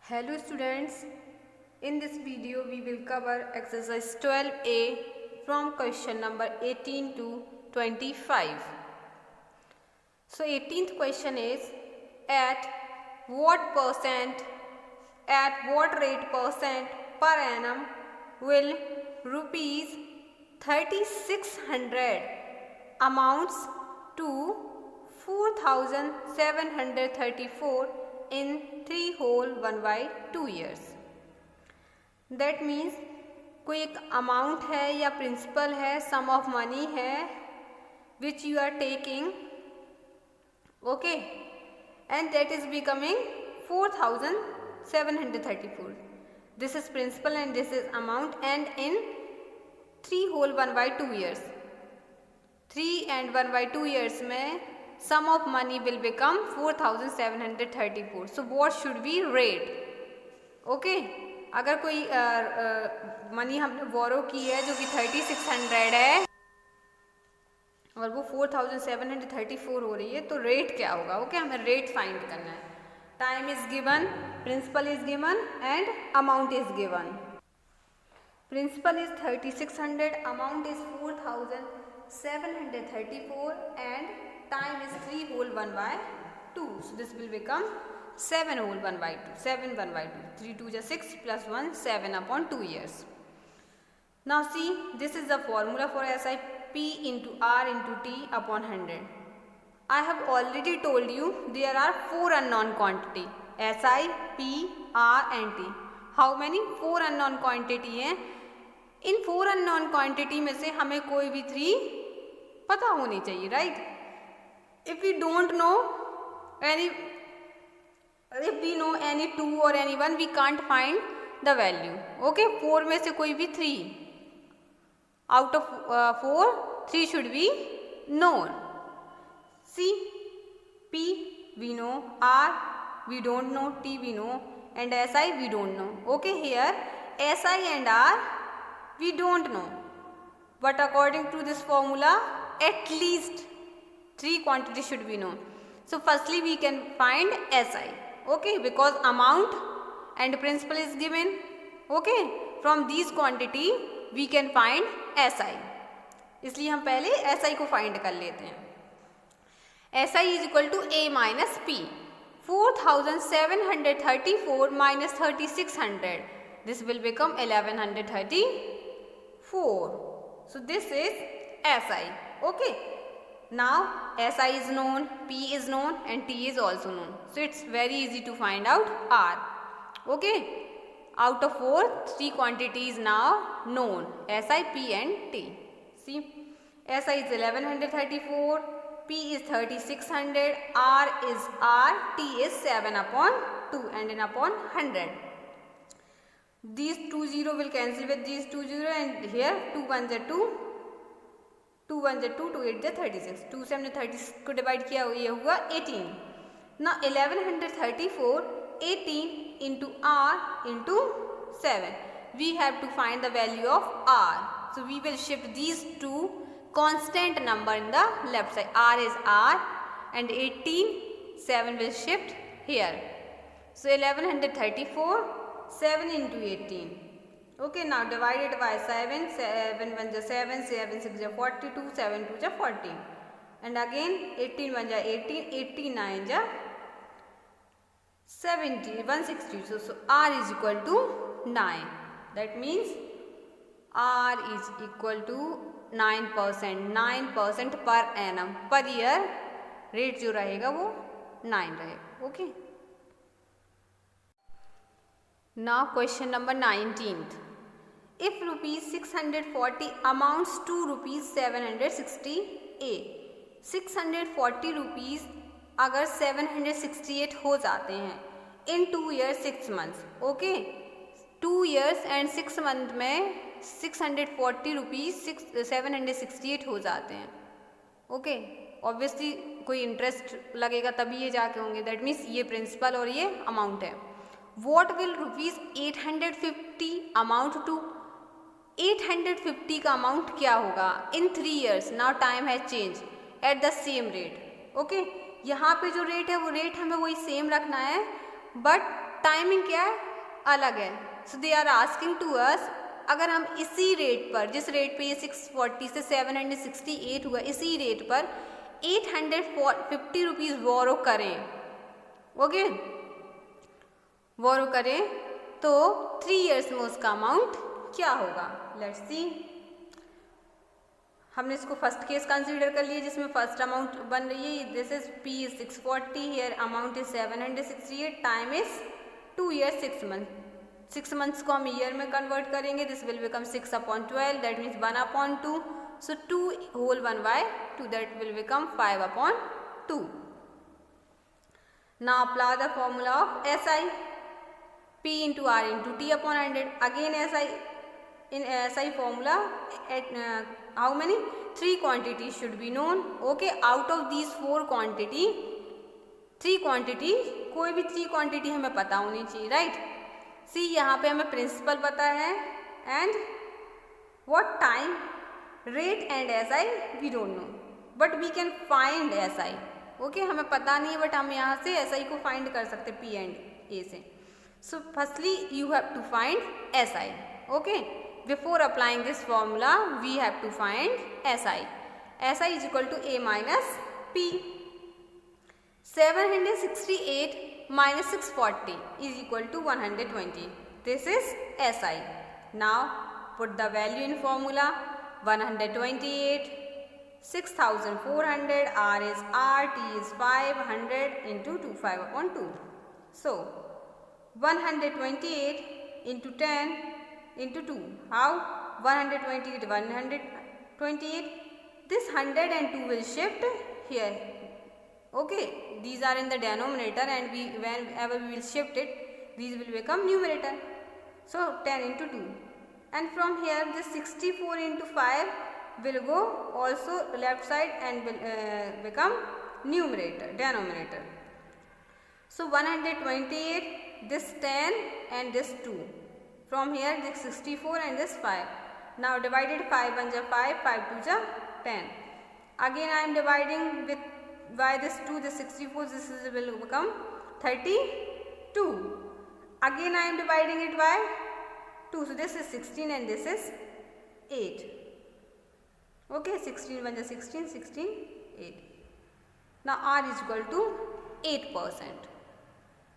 Hello students, in this video we will cover exercise 12a from question number 18 to 25. So 18th question is at what rate percent per annum will rupees 3600 amounts to 4734 in 3 whole 1/2 years. That means कोई एक amount है या principal है, सम of money है which you are taking, okay, and that is becoming 4734. This is principal and this is amount and in 3 whole 1/2 years. 3 and 1/2 years में sum of money will become 4734. So what should we rate? Okay, अगर कोई money हमने बोरो की है जो कि 3600 है और वो 4734 हो रही है, तो रेट क्या होगा? ओके, हमें रेट फाइंड करना है. Time is given, principal is given and amount is given. Principal is 3600, amount is 4734 and time is 3 whole 1/2. So this will become 7 whole 1/2. 7 1/2. 3 2 is 6 plus 1 7 upon 2 years. Now see, this is the formula for SI: P into R into T upon 100. I have already told you there are 4 unknown quantity: SI, P, R and T. How many? 4 unknown quantity हैं. इन 4 unknown quantity में से हमें कोई भी 3 पता होनी चाहिए, right? If we know any 2 or any 1, we can't find the value. Okay, 4 में से कोई भी 3 out of 4, 3 should be known. C, P we know, R we don't know, T we know, and SI we don't know. Okay, here SI and R we don't know, but according to this formula at least 3 quantities should be known. So firstly we can find SI, okay, because amount and principal is given. Okay, from these quantity we can find SI. इसलिए हम पहले SI को find कर लेते हैं. SI is equal to A minus P. 4734 minus 3600. This will become 1134. So this is SI. Okay. Now SI is known, P is known and T is also known. So it's very easy to find out R. Okay. Out of 4, 3 quantities now known: SI, P and T. See, SI is 1134, P is 3600, R is R, T is 7 upon 2 and n upon 100. These 2 0 will cancel with these 2 0 and here 2 1s are 2. 2 1 is 2, 2 8 is 36. 2 से हमने 36 को divide किया, ये हुआ 18. Now 1134, 18 into R into 7. We have to find the value of R. So we will shift these two constant number in the left side. R is R and 18, 7 will shift here. So 1134, 7 into 18. Okay, now divided by 7, 7 1 is 7, 7 6 is 42, 7 2 is 40. And again 18 1 is 18, 89 is 70, 162. So R is equal to 9. That means R is equal to 9%. 9% per annum. Per year rate जो रहेगा वो 9 रहेगा. Okay. Now question number 19th. If rupees 640 amounts to rupees 760A, 640 rupees अगर 768 हो जाते हैं in 2 years 6 months, okay, 2 years and 6 month में 640 rupees 768 हो जाते हैं. okay, obviously कोई इंटरेस्ट लगेगा तभी ये जाके होंगे. दैट मीन्स ये प्रिंसिपल और ये अमाउंट है. What will rupees 850 amount to? 850 का अमाउंट क्या होगा इन 3 years? Now time has change at the same rate. Okay, यहाँ पे जो रेट है वो रेट हमें वही सेम रखना है, बट टाइमिंग क्या है, अलग है। So they are asking to us, अगर हम इसी रेट पर, जिस रेट पे ये 640 से 768 हुआ, इसी रेट पर 850 रुपीज़ बोरो करें, ओके, बोरो करें तो 3 इयर्स में उसका अमाउंट क्या होगा। Let's see. हमने इसको फर्स्ट केस कंसीडर कर लिया जिसमें फर्स्ट अमाउंट बन रही है, this is P is 640, here amount is 768, time is 2 year 6 month. 6 months को हम ईयर में कन्वर्ट करेंगे, this will become 6/12, that means 1/2, so 2 whole 1/2, that will become 5/2। Now apply the formula of SI, P into R into T upon 100. Again SI, in SI formula, at how many? 3 quantities should be known. Okay, out of these 4 quantity, 3 quantity, कोई भी 3 quantity हमें पता होनी चाहिए, right? See, यहाँ पे हमें principal पता है and what time, rate and SI we don't know, but we can find SI. Okay, हमें पता नहीं है बट हम यहाँ से SI को find कर सकते P and A से. So firstly you have to find SI. Okay, before applying this formula we have to find SI. SI is equal to A minus P. 768 minus 640 is equal to 120. This is SI. Now put the value in formula. 128, 6400, R is R, T is 500 into 25/2. So 128 into 10 into 2. How? 128, 128. This 100 and 2 will shift here. Okay, these are in the denominator and whenever we will shift it, these will become numerator. So 10 into 2. And from here this 64 into 5 will go also left side and will become numerator, denominator. So 128, this 10 and this 2. From here this 64 and this 5. Now divided 5 1 ja 5, 5 2 ja 10. Again I am dividing with by this 2, this 64, this will become 32. Again I am dividing it by 2, so this is 16 and this is 8. Okay, 16 1 ja 16, 16 8. Now R is equal to 8%.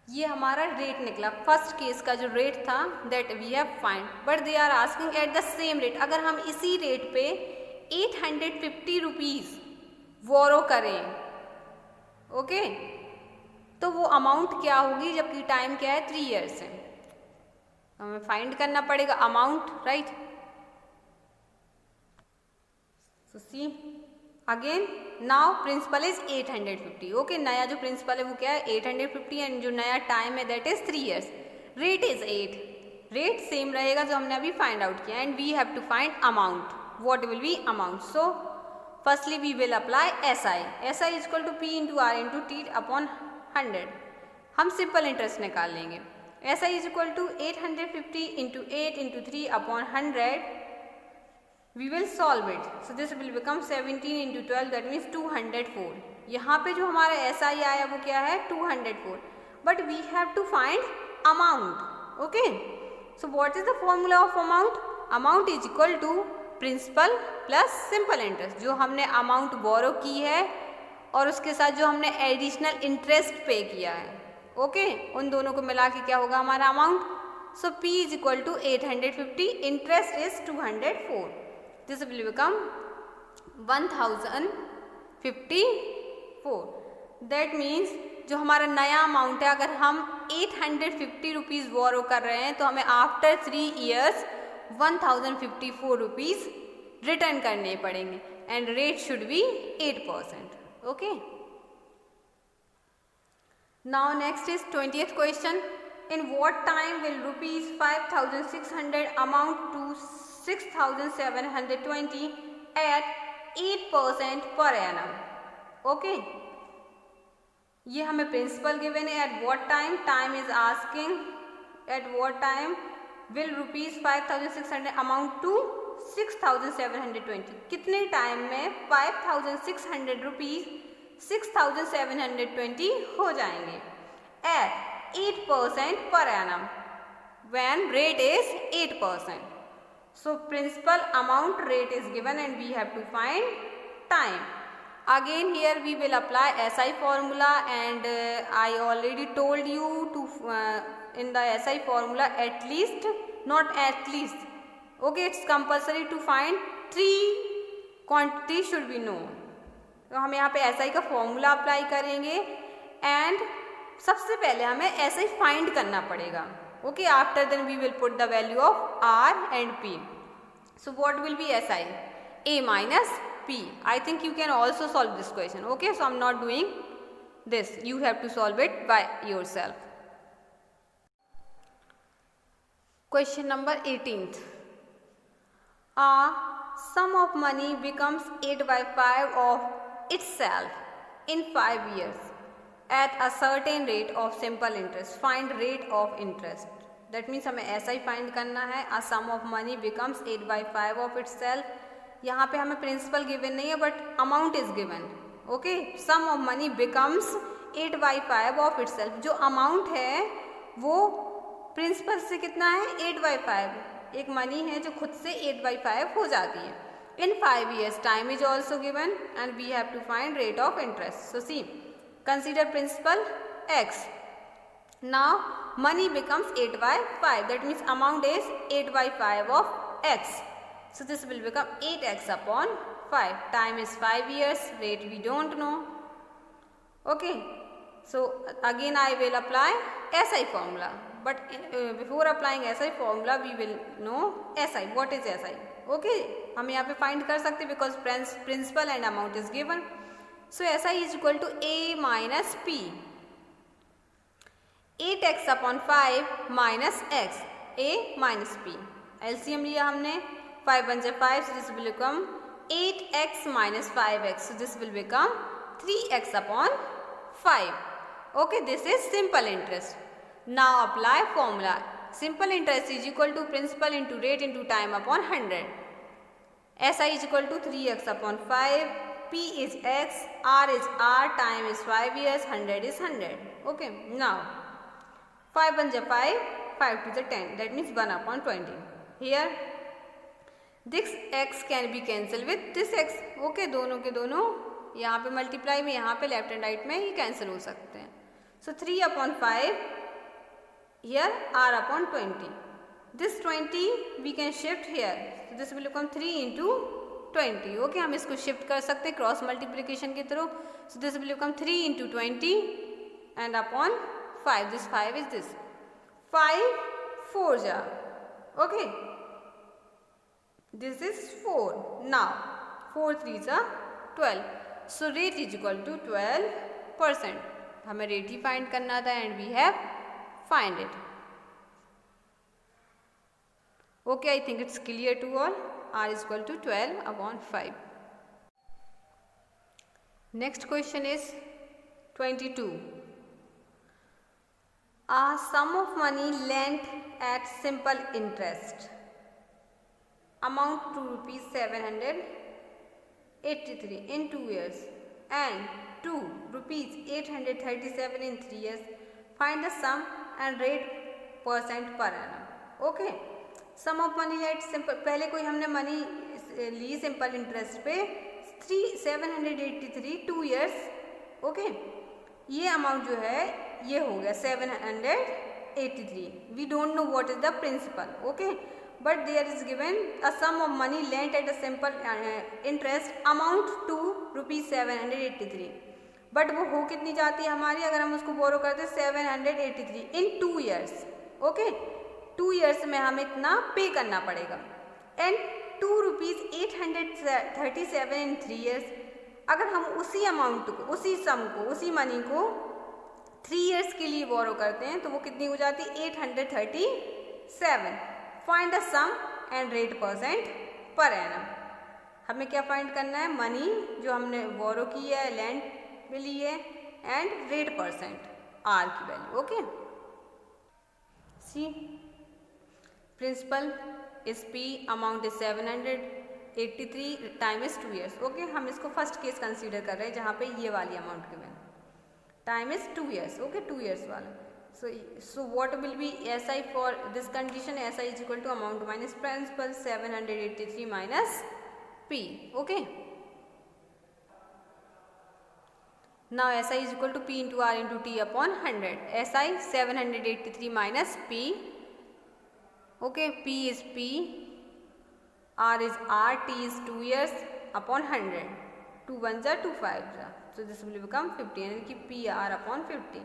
ये हमारा rate निकला, first case का जो rate था that we have find, but they are asking at the same rate. अगर हम इसी rate पे 850 रुपीज़ बोरो करें, ओके, तो वो अमाउंट क्या होगी, जबकि टाइम क्या है 3 ईयर्स है, हमें फाइंड करना पड़ेगा amount, right. So see again, now principal is 850, okay, नया जो प्रिंसिपल है वो क्या है 850 एंड जो नया टाइम है that is 3 years, rate is 8, rate same रहेगा जो हमने अभी फाइंड आउट किया, and we have to find amount, what will be amount. So firstly we will apply SI. SI is equal to P into R into T upon 100. हम simple interest निकाल लेंगे। SI is equal to 850 into 8 into 3 upon 100. We will solve it. So this will become 17 into 12, that means 204. यहाँ पे जो हमारा SI आया वो क्या है 204. But we have to find amount. Okay. So what is the formula of amount? Amount is equal to principal plus simple interest, जो हमने अमाउंट बोरो की है और उसके साथ जो हमने एडिशनल इंटरेस्ट पे किया है, ओके, उन दोनों को मिला के क्या होगा हमारा amount. So P is equal to 850, interest is 204, this will become 1054। That means जो हमारा नया अमाउंट है, अगर हम 850 रुपीज़ बोरो कर रहे हैं तो हमें आफ्टर 3 ईयर्स 1054 रुपीज़ रिटर्न करने पड़ेंगे, and rate should be 8%, okay. Now next is 20th question, in what time will rupees 5600 amount to 6720 at 8% per annum, okay. ये हमें प्रिंसिपल गिवन है, at what time, time is asking at what time will rupees 5600 amount to 6720, कितने time में 5600 rupees 6720 हो जाएंगे eight 8% per annum when rate is 8%. So principal amount rate is given and we have to find time. Again here we will apply SI formula, and I already told you to in the SI formula at least, not at least, okay, it's compulsory to find 3 quantity should be known. तो हम यहाँ पे SI का formula apply करेंगे and सबसे पहले हमें SI find करना पड़ेगा. Okay, after then we will put the value of R and P. So what will be SI? A minus P. I think you can also solve this question. Okay, so I'm not doing this. You have to solve it by yourself. Question number 18th. A sum of money becomes 8 by 5 of itself in 5 years at a certain rate of simple interest. Find rate of interest. That means हमें SI find करना है. A sum of money becomes 8 by 5 of itself. यहाँ पे हमें principal given नहीं है but amount is given. Okay, sum of money becomes 8 by 5 of itself. जो amount है वो प्रिंसिपल से कितना है? 8 by 5. एक मनी है जो खुद से 8 by 5 हो जाती है. In 5 years time is also given and we have to find rate of interest. So see, consider principal x. Now money becomes 8 by 5. That means amount is 8 by 5 of x. So this will become 8x upon 5. Time is 5 years. Rate we don't know. Okay. So again I will apply SI formula. But before applying SI formula, we will know SI. What is SI? Okay. हम यहाँ पे find कर सकते because principal and amount is given. So SI is equal to A minus P. 8x upon 5 minus x. A minus P. LCM लिया हमने. 5 1 5, so this will become 8x minus 5x. So this will become 3x upon 5. Okay, this is simple interest. Now apply formula. Simple interest is equal to principal into rate into time upon 100. SI is equal to 3x upon 5. P is x, R is R, time is 5 years, 100 is 100. Okay, now 5 1 5, 5 to the 10. That means 1 upon 20. Here this x can be cancel with this x. Okay, दोनों के दोनों यहाँ पे multiply में, यहाँ पे left and right में ये कैंसिल हो सकते हैं. So 3 upon 5 here, r upon 20. This 20 we can shift here. This will become 3 into 20. Okay, हम इसको शिफ्ट कर सकते हैं क्रॉस मल्टीप्लिकेशन के थ्रू. So this will become 3 into 20 and upon 5. This 5 is this. 5 4 जा. Okay, this is 4. Now 4 3s are 12. So rate is equal to 12%. हमें rate ही find करना था and we have find it. Okay, I think it's clear to all. R is equal to 12 upon 5. Next question is 22. A sum of money lent at simple interest amount to rupees 783 in 2 years and to rupees 837 in 3 years. Find the sum and rate percent per annum. Okay, sum of money at simple, पहले कोई हमने money ली simple interest पे 783 2 years. Okay, ये amount जो है ये हो गया 783. We don't know what is the principal. Okay, but there is given a sum of money lent at a simple interest amount to rupees 783. But वो हो कितनी जाती है हमारी अगर हम उसको बोरो करते 783 in 2 years. ओके, 2 years में हमें इतना पे करना पड़ेगा एंड 2 rupees 837 in 3 years. अगर हम उसी अमाउंट को, उसी सम को, उसी मनी को 3 years के लिए बोरो करते हैं तो वो कितनी हो जाती है 837. Find the sum and rate percent per annum. हमें क्या फाइंड करना है? मनी जो हमने बोरो की है, लैंड में ली है, एंड रेट परसेंट आर की value. Okay, see principal is P, amount is 783, time is 2 years. Okay, हम इसको फर्स्ट केस कंसीडर कर रहे हैं जहाँ पे ये वाली amount given. Time is 2 years. Okay, 2 years वाला. So what will be SI for this condition? SI is equal to amount minus principal 783 minus P. Okay. Now SI is equal to P into R into T upon 100. SI 783 minus P. Okay, P is P, R is R, T is 2 years upon 100. 2 1s are 2 5s are. So this will become 50 and keep PR upon 50.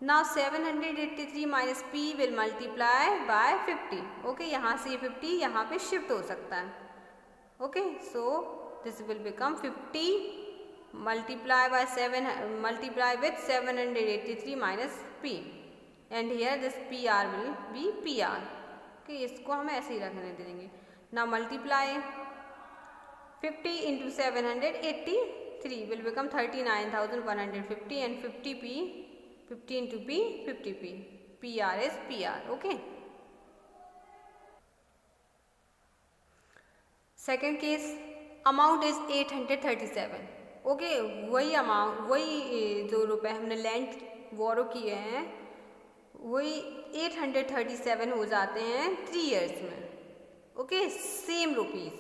Now 783 minus P will multiply by 50. Okay, यहाँ से 50 यहाँ पे shift हो सकता है. Okay, so this will become 50 multiply with 783 minus P, and here this PR will be PR. Okay, इसको हम ऐसे ही रखने देंगे. Now multiply 50 into 783 will become 39,150 and 50P, 50 into P, 50P. PR is PR. Okay. Second case, amount is 837. Okay, वही amount, वही जो रुपए हमने लैंड बोरो किए हैं वही 837 हो जाते हैं 3 years में. Okay, same rupees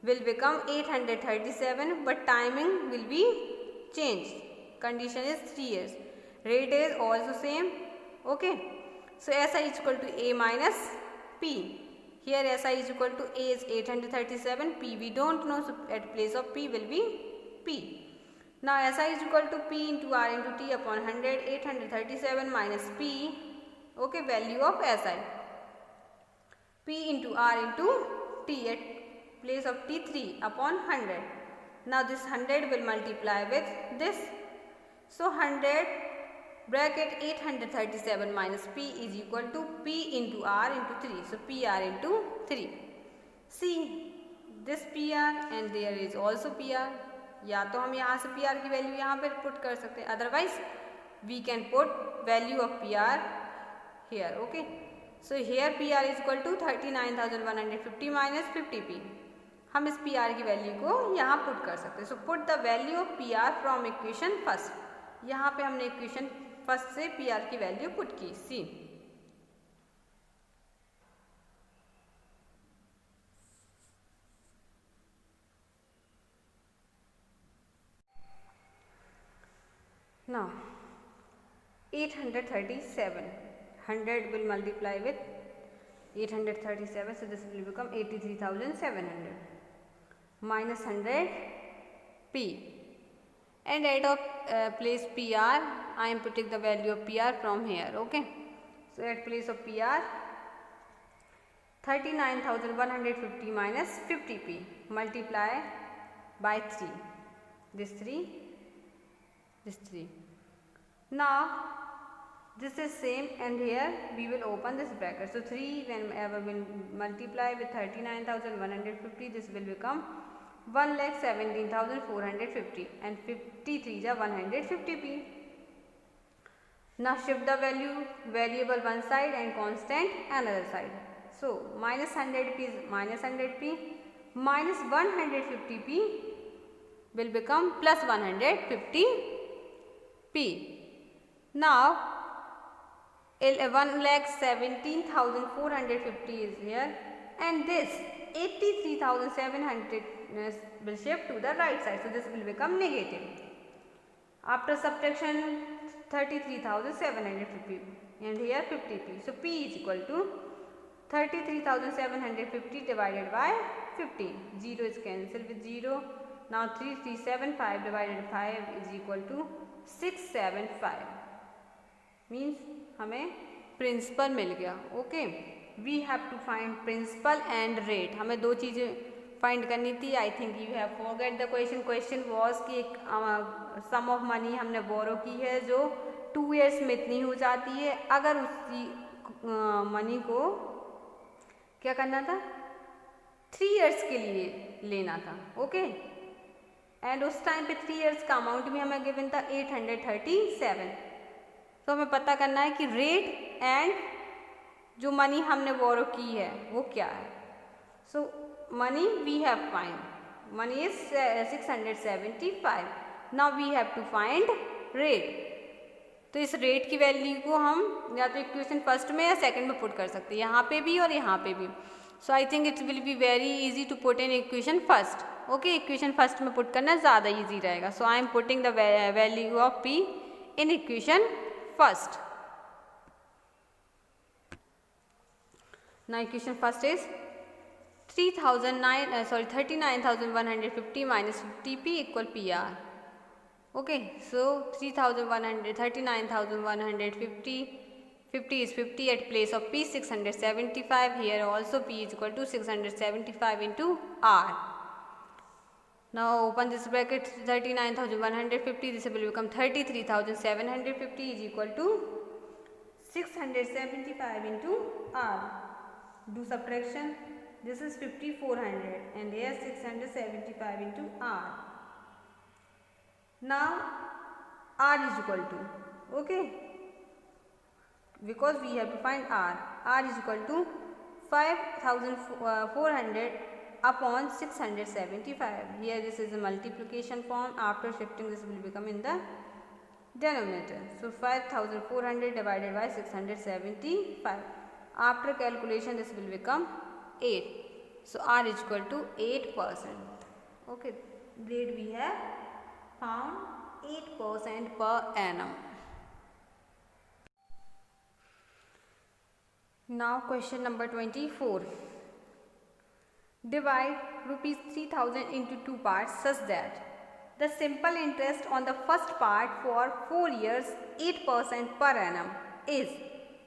will become 837 but timing will be changed. Condition is 3 years. Rate is also same. Okay, so SI is equal to A minus P. Here SI is equal to A is 837, P we don't know, so at place of P will be P. Now SI is equal to P into R into T upon 100. 837 minus P. Okay, value of SI. P into R into T at place of T 3 upon 100. Now this 100 will multiply with this. So 100 bracket 837 minus P is equal to P into R into 3. So PR into 3. See this PR and there is also PR. या तो हम यहाँ से PR की value यहाँ पर put कर सकते हैं, otherwise we can put value of PR here. Okay, so here PR is equal to 39,150 minus 50P. हम इस PR की वैल्यू को यहाँ पुट कर सकते हैं. So put the value of PR from equation first. यहाँ पे हमने इक्वेशन फर्स्ट से PR की वैल्यू पुट की. सी now 837, 100 will multiply with 837, so this will become 83,700 minus 100 P, and at place PR I am putting the value of PR from here. Okay, so at place of PR 39,150 minus 50P multiply by 3, this 3, this 3. Now this is same and here we will open this bracket. So 3 whenever we multiply with 39,150, this will become 1,17,450 and 53 is 150P. Now shift the value, variable one side and constant another side. So minus 100P is minus 100P, minus 150P will become plus 150P. Now 1,17,450 is here and this 83,700 will shift to the right side. So this will become negative. After subtraction 33,750 and here 50P. So P is equal to 33,750 divided by 50. 0 is cancelled with 0. Now 3375 divided by 5 is equal to 675. Means हमें principal मिल गया. Okay, we have to find principal and rate. हमें दो चीज़ें find करनी थी. I think you have forget the question. Question was कि एक सम ऑफ मनी हमने बोरो की है जो 2 years में इतनी हो जाती है. अगर उसी मनी को क्या करना था, 3 years के लिए लेना था. ओके, एंड उस टाइम पे 3 years का अमाउंट भी हमें गिवन था 837. तो हमें पता करना है कि रेट एंड जो मनी हमने बोरो की है वो क्या है. So money we have find, money is 675. Now we have to find rate. तो इस रेट की वैल्यू को हम या तो इक्वेशन फर्स्ट में या सेकंड में पुट कर सकते हैं, यहाँ पे भी और यहाँ पे भी. So I think it will be very easy to put in equation first. Okay, equation first में पुट करना ज़्यादा इजी रहेगा. So I am putting the value of P in equation first. Now equation first is 39,150 minus 50p equal PR. Okay, so 39,150, 50 is 50 at place of P 675. Here also P is equal to 675 into R. Now open this bracket, 39,150, this will become 33,750 is equal to 675 into R. Do subtraction. This is 5400 and here 675 into R. Now R is equal to, okay, because we have to find R. R is equal to 5400 upon 675. Here this is a multiplication form. After shifting this will become in the denominator. So 5400 divided by 675. After calculation this will become 8. So R is equal to 8%. Okay, grade we have found 8% per annum. Now question number 24. Divide rupees 3000 into two parts such that the simple interest on the first part for 4 years 8% per annum is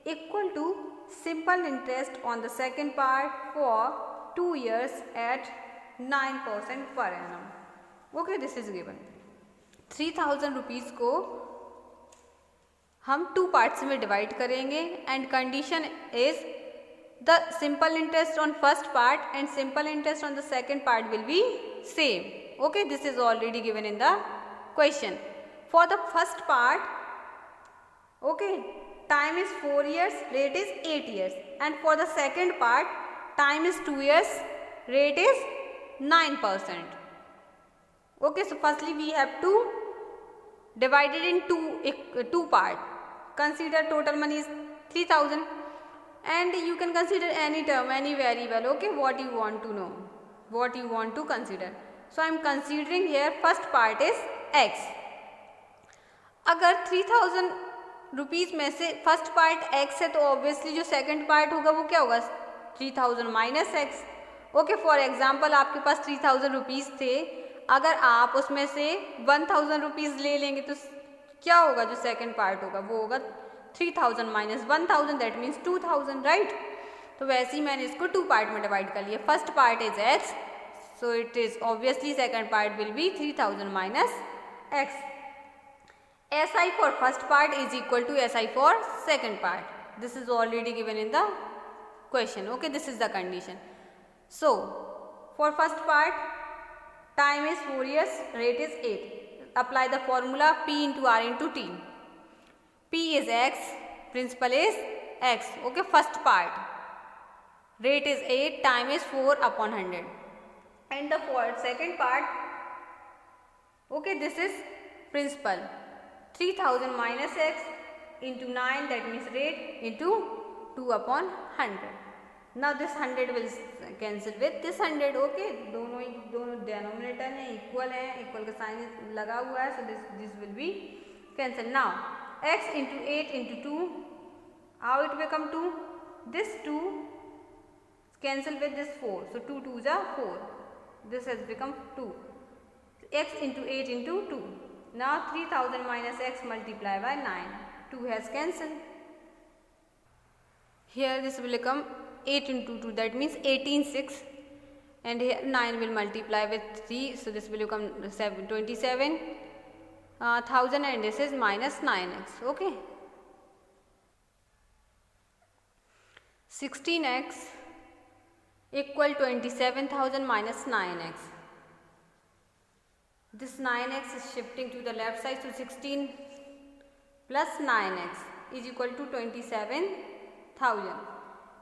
equal to simple interest on the second part for 2 years at 9% per annum. Okay, this is given. 3000 rupees को हम two parts में divide करेंगे and condition is the simple interest on first part and simple interest on the second part will be same. Okay, this is already given in the question. For the first part, okay, time is 4 years, rate is 8 years, and for the second part, time is 2 years, rate is 9%. Okay, so firstly we have to divide it in two part. Consider total money is 3000, and you can consider any term, any variable. Okay, what you want to know, what you want to consider. So I am considering here first part is x. अगर 3000 rupees में से first part x है तो obviously जो second part होगा वो क्या होगा, 3000 minus x. Okay, for example आपके पास 3000 रुपीज़ थे, अगर आप उसमें से 1000 रुपीज़ ले लेंगे तो क्या होगा, जो सेकंड पार्ट होगा वो होगा 3000 माइनस 1000, दैट मीन्स 2000, राइट. तो वैसे ही मैंने इसको टू पार्ट में डिवाइड कर लिया. First part is x, so it is obviously second part will be 3000 minus x. SI for first part is equal to SI for second part. This is already given in the question. Okay, this is the condition. So for first part, time is 4 years, rate is 8. Apply the formula P into R into T. P is x, principal is x. Okay, first part, rate is 8, time is 4 upon 100. And the second part, okay, this is principal, 3000 minus x into 9, that means rate, into 2 upon 100. Now this 100 will cancel with this 100. Okay, दोनों denominator है, equal है, equal का sign लगा हुआ है, so this will be cancelled. Now x into 8 into 2, how it will come 2, this 2 cancel with this 4, so 2 2s are 4. This has become 2. X into 8 into 2. Now 3000 minus x multiply by 9. 2 has cancelled. Here this will become 8 into 2, that means 18,600, and here 9 will multiply with 3, so this will become 27,000, and this is minus 9x. Okay, 16x equal 27,000 minus 9x. This 9x is shifting to the left side, so 16 plus 9x is equal to 27,000.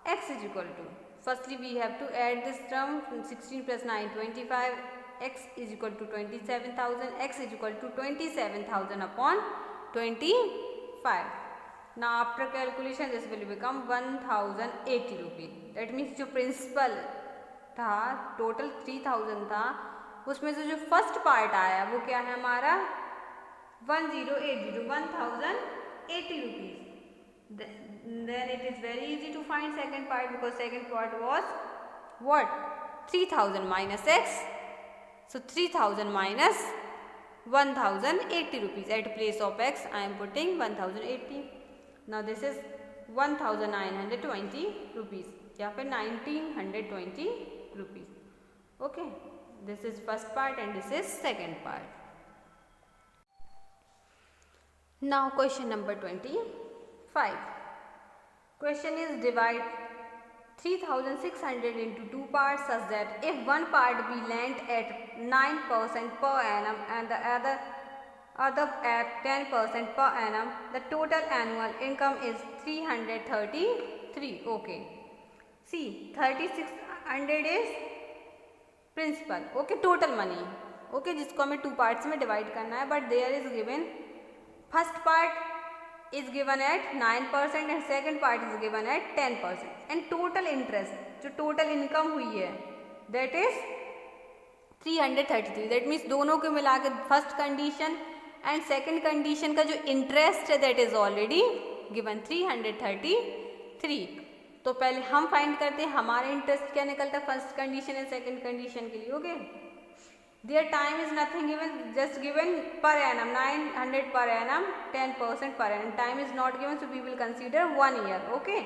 X is equal to, firstly we have to add this term, 16 plus 9 25, x is equal to 27,000, x is equal to 27,000 upon 25. Now after calculation this will become 1080 rupees. That means जो principal था total 3000 था, उसमें से जो first part आया वो क्या है हमारा 1080 rupees. Then it is very easy to find second part because second part was what? 3000 minus x. So 3000 minus 1080 rupees. At place of x I am putting 1080. Now this is 1920 rupees या फिर 1920 rupees. Okay, this is first part and this is second part. Now question number 25. Question is divide 3600 into two parts such that if one part be lent at 9% per annum and the other at 10% per annum, the total annual income is 333. Okay, see 3600 is principal. Okay, total money. Okay, जिसको हमें two parts में divide करना है, but there is given first part is given at 9% and second part is given at 10% and total interest जो total income हुई है that is 333. that means दोनों को मिला के first condition and second condition का जो इंटरेस्ट है that is already given 333. तो पहले हम फाइंड करते हैं हमारा इंटरेस्ट क्या निकलता है first condition and second condition के लिए. Okay, their time is nothing given, just given per annum 900 per annum 10% per annum. Time is not given, so we will consider 1 year. Okay,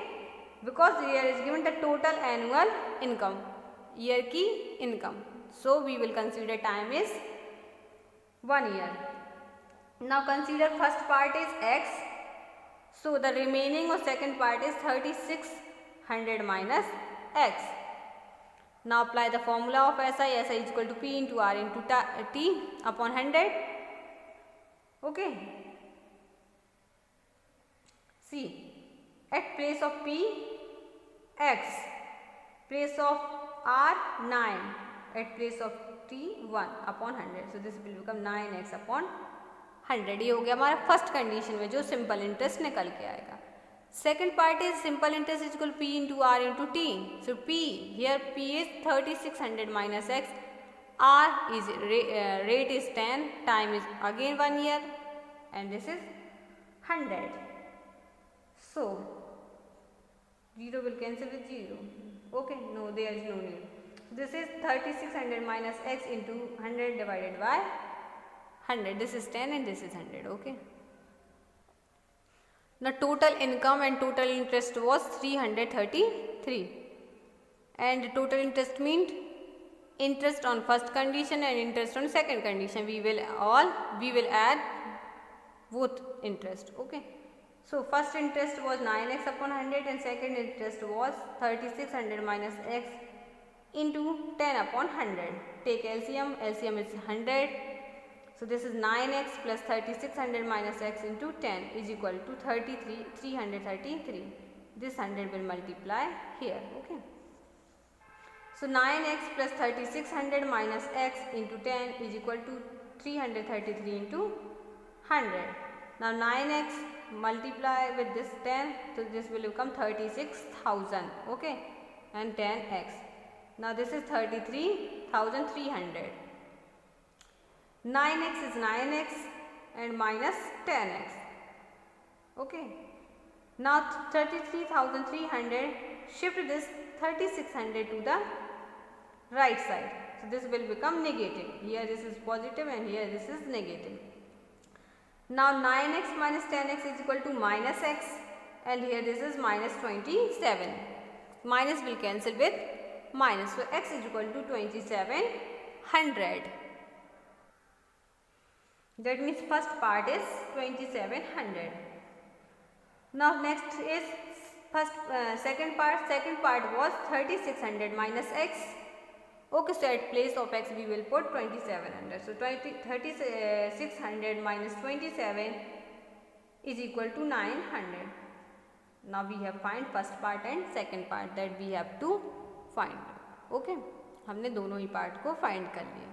because here is given the total annual income, year की income, so we will consider time is 1 year. Now consider first part is x, so the remaining or second part is 3600 minus x. Now apply the formula of SI. SI is equal to P into R into T upon 100. Okay. See, at place of P, X, place of R 9, at place of T 1 upon 100. So this will become 9x upon 100. ये हो गया हमारा first condition में जो simple interest निकल के आएगा. Second part is simple interest is equal to P into R into T. So P, here P is 3600 minus x, R is rate is 10, time is again 1 year and this is 100. So 0 will cancel with 0. Okay, no, there is no need. This is 3600 minus x into 100 divided by 100. This is 10 and this is 100. Okay. Now total income and total interest was 333 and total interest means interest on first condition and interest on second condition. We will add both interest. Okay, so first interest was 9x upon 100 and second interest was 3600 minus x into 10 upon 100. Take LCM. LCM is 100. So this is 9x plus 3600 minus x into 10 is equal to 333. This 100 will multiply here. Okay. So 9x plus 3600 minus x into 10 is equal to 333 into 100. Now 9x multiply with this 10, so this will become 36,000. Okay, and 10x. Now this is 33,300. 9x is 9x and minus 10x. Okay, now 33,300, shift this 3600 to the right side, so this will become negative. Here this is positive and here this is negative. Now 9x minus 10x is equal to minus x and here this is minus 27. Minus will cancel with minus, so x is equal to 2700. That means first part is 2700. Now next is second part. Second part was 3600 minus x. Okay, so at place of x we will put 2700. So 3600 minus 27 is equal to 900. Now we have find first part and second part that we have to find. Okay, हमने दोनों ही part को find कर लिया.